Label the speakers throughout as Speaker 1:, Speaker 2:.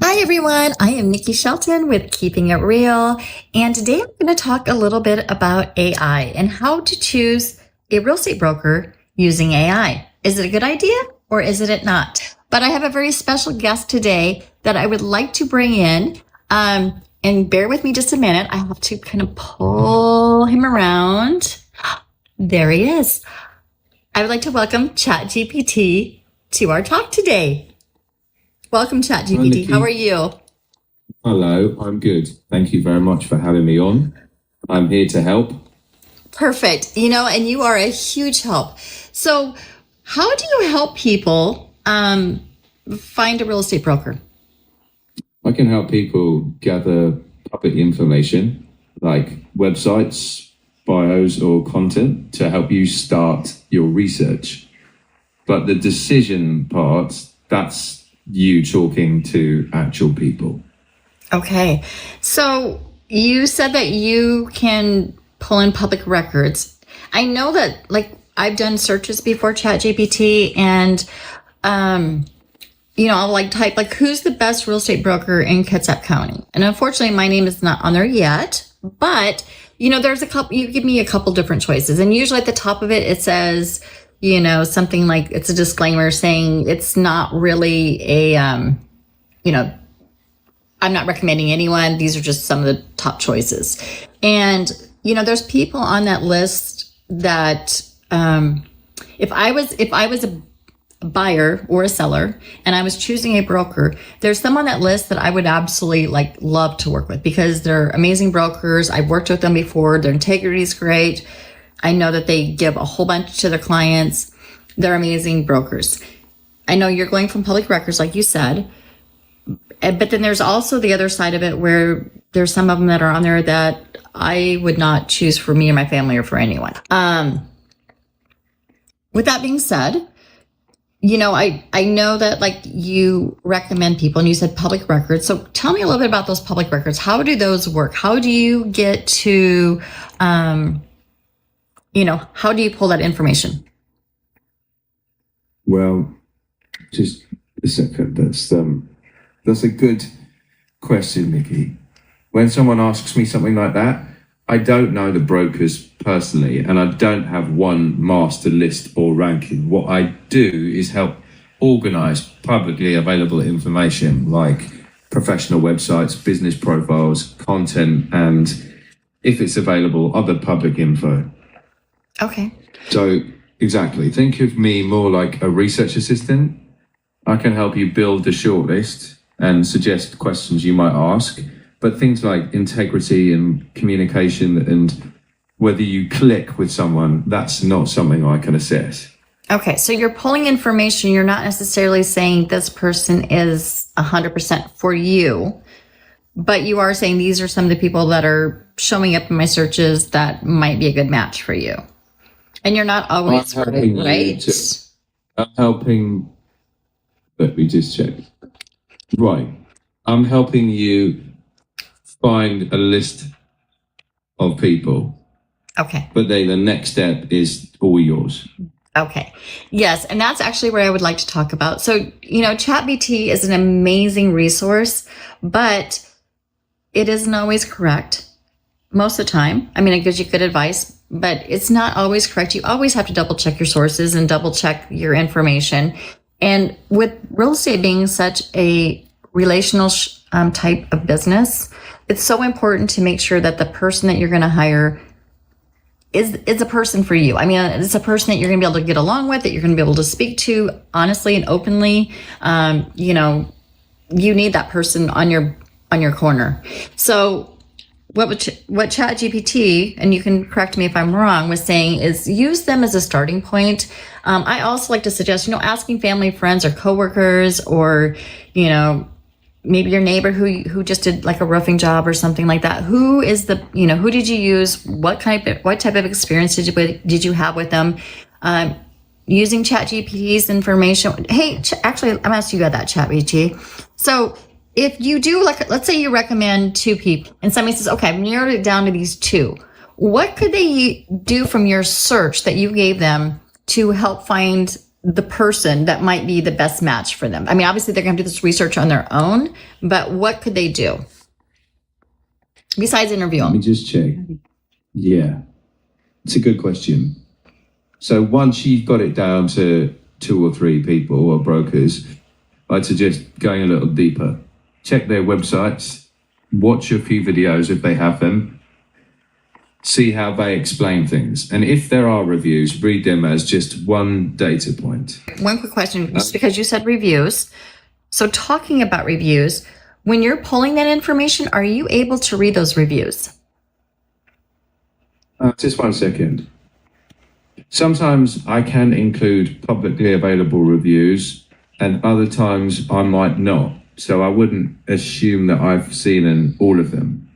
Speaker 1: Hi everyone, I am Niki Shelton with Keeping It Real, and today I'm going to talk a little bit about AI and how to choose a real estate broker using AI. Is it a good idea or is it not? But I have a very special guest today that I would like to bring in, and bear with me just a minute. I have to kind of pull him around. There he is. I would like to welcome ChatGPT to our talk today. Welcome,
Speaker 2: Hi,
Speaker 1: ChatGPT. How
Speaker 2: Nikki.
Speaker 1: are you?
Speaker 2: Hello, I'm good. Thank you very much for having me on. I'm here to help.
Speaker 1: Perfect. And you are a huge help. So, how do you help people find a real estate broker?
Speaker 2: I can help people gather public information like websites, bios, or content to help you start your research. But the decision part, that's you talking to actual people.
Speaker 1: Okay. So, you said that you can pull in public records. I know that, like, I've done searches before ChatGPT, and I'll like type like who's the best real estate broker in Kitsap County. And unfortunately my name is not on there yet, but there's a couple, you give me a couple different choices. And usually at the top of it, it says, something like it's a disclaimer saying it's not really I'm not recommending anyone. These are just some of the top choices. And, there's people on that list that, if I was a buyer or a seller and I was choosing a broker, there's some on that list that I would absolutely love to work with because they're amazing brokers. I've worked with them before. Their integrity is great. I know that they give a whole bunch to their clients. They're amazing brokers. I know you're going from public records, like you said, but then there's also the other side of it where there's some of them that are on there that I would not choose for me or my family or for anyone. With that being said, I know that you recommend people and you said public records. So tell me a little bit about those public records. How do those work? How do you get to, how do you pull that information?
Speaker 2: Well, just a second. That's a good question, Nikki. When someone asks me something like that, I don't know the brokers personally, and I don't have one master list or ranking. What I do is help organize publicly available information like professional websites, business profiles, content, and if it's available, other public info.
Speaker 1: Okay.
Speaker 2: So, exactly. Think of me more like a research assistant. I can help you build the shortlist and suggest questions you might ask. But things like integrity and communication and whether you click with someone, that's not something I can assess.
Speaker 1: Okay. So you're pulling information. You're not necessarily saying this person is 100% for you, but you are saying these are some of the people that are showing up in my searches that might be a good match for you. And you're not always right.
Speaker 2: I'm helping, let me just check. Right. I'm helping you find a list of people.
Speaker 1: Okay.
Speaker 2: But then the next step is all yours.
Speaker 1: Okay. Yes. And that's actually where I would like to talk about. So, ChatGPT is an amazing resource, but it isn't always correct most of the time. I mean, it gives you good advice, but it's not always correct. You always have to double check your sources and double check your information. And with real estate being such a relational type of business, it's so important to make sure that the person that you're going to hire is a person for you. I mean, it's a person that you're going to be able to get along with, that you're going to be able to speak to honestly and openly. You need that person on your corner. So what ChatGPT, and you can correct me if I'm wrong, was saying is use them as a starting point. I also like to suggest, asking family, friends, or coworkers, or maybe your neighbor who just did like a roofing job or something like that. Who is who did you use? What type of experience did you have with them? Using ChatGPT's information. Hey, actually, I'm asking you about that, ChatGPT. So if you do, let's say you recommend two people and somebody says, okay, I've narrowed it down to these two. What could they do from your search that you gave them to help find the person that might be the best match for them? I mean, obviously they're going to do this research on their own, but what could they do besides interview
Speaker 2: Let me
Speaker 1: them?
Speaker 2: just check. Yeah, it's a good question. So once you've got it down to 2 or 3 people or brokers, I'd suggest going a little deeper. Check their websites, watch a few videos if they have them, see how they explain things. And if there are reviews, read them as just one data point.
Speaker 1: One quick question, just because you said reviews. So talking about reviews, when you're pulling that information, are you able to read those reviews?
Speaker 2: Just 1 second. Sometimes I can include publicly available reviews, and other times I might not. So I wouldn't assume that I've seen all of them.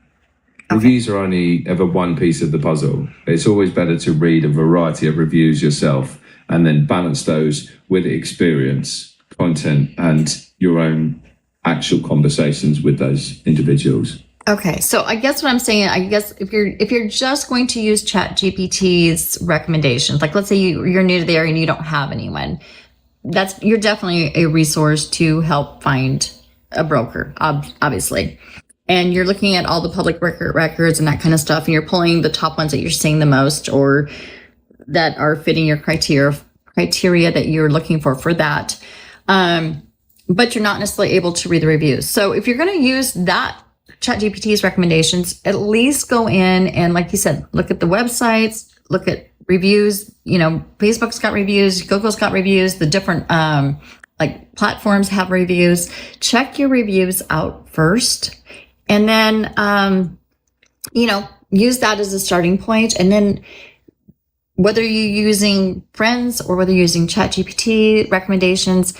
Speaker 1: Okay.
Speaker 2: Reviews are only ever one piece of the puzzle. It's always better to read a variety of reviews yourself and then balance those with experience, content, and your own actual conversations with those individuals.
Speaker 1: Okay, so I guess what I'm saying, I guess if you're just going to use ChatGPT's recommendations, like let's say you're new to the area and you don't have anyone, you're definitely a resource to help find a broker, obviously. And you're looking at all the public records and that kind of stuff, and you're pulling the top ones that you're seeing the most or that are fitting your criteria that you're looking for that. But you're not necessarily able to read the reviews. So if you're going to use that ChatGPT's recommendations, at least go in and, like you said, look at the websites, look at reviews. You know, Facebook's got reviews, Google's got reviews, the different like platforms have reviews. Check your reviews out first, and then use that as a starting point. And then whether you're using friends or whether you're using ChatGPT recommendations,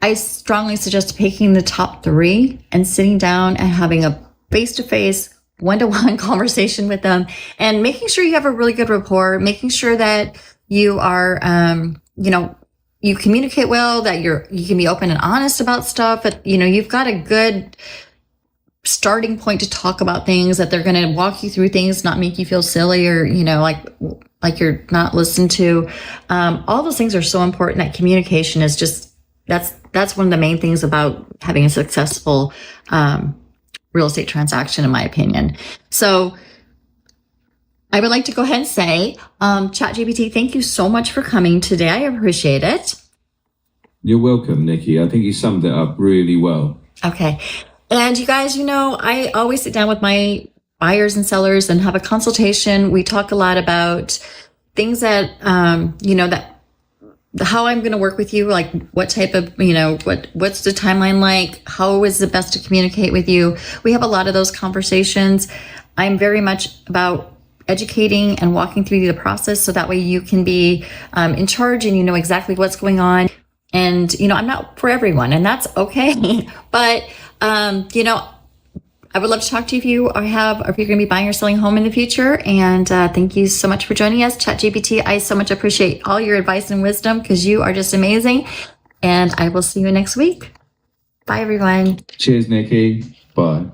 Speaker 1: I strongly suggest picking the top 3 and sitting down and having a face-to-face, one-to-one conversation with them and making sure you have a really good rapport, making sure that you are, you communicate well, that you can be open and honest about stuff, that, you've got a good starting point to talk about things, that they're going to walk you through things, not make you feel silly or, like you're not listened to. All those things are so important. That communication is just, that's one of the main things about having a successful real estate transaction, in my opinion. So I would like to go ahead and say, ChatGPT, thank you so much for coming today. I appreciate it.
Speaker 2: You're welcome, Nikki. I think you summed it up really well.
Speaker 1: Okay. And you guys, I always sit down with my buyers and sellers and have a consultation. We talk a lot about things that, how I'm going to work with you, like what type of, what's the timeline like? How is it best to communicate with you? We have a lot of those conversations. I'm very much about educating and walking through the process so that way you can be in charge and you know exactly what's going on. And, I'm not for everyone, and that's okay. But, I would love to talk to you if you're going to be buying or selling a home in the future. And thank you so much for joining us, ChatGPT. I so much appreciate all your advice and wisdom because you are just amazing. And I will see you next week. Bye, everyone.
Speaker 2: Cheers, Nikki. Bye.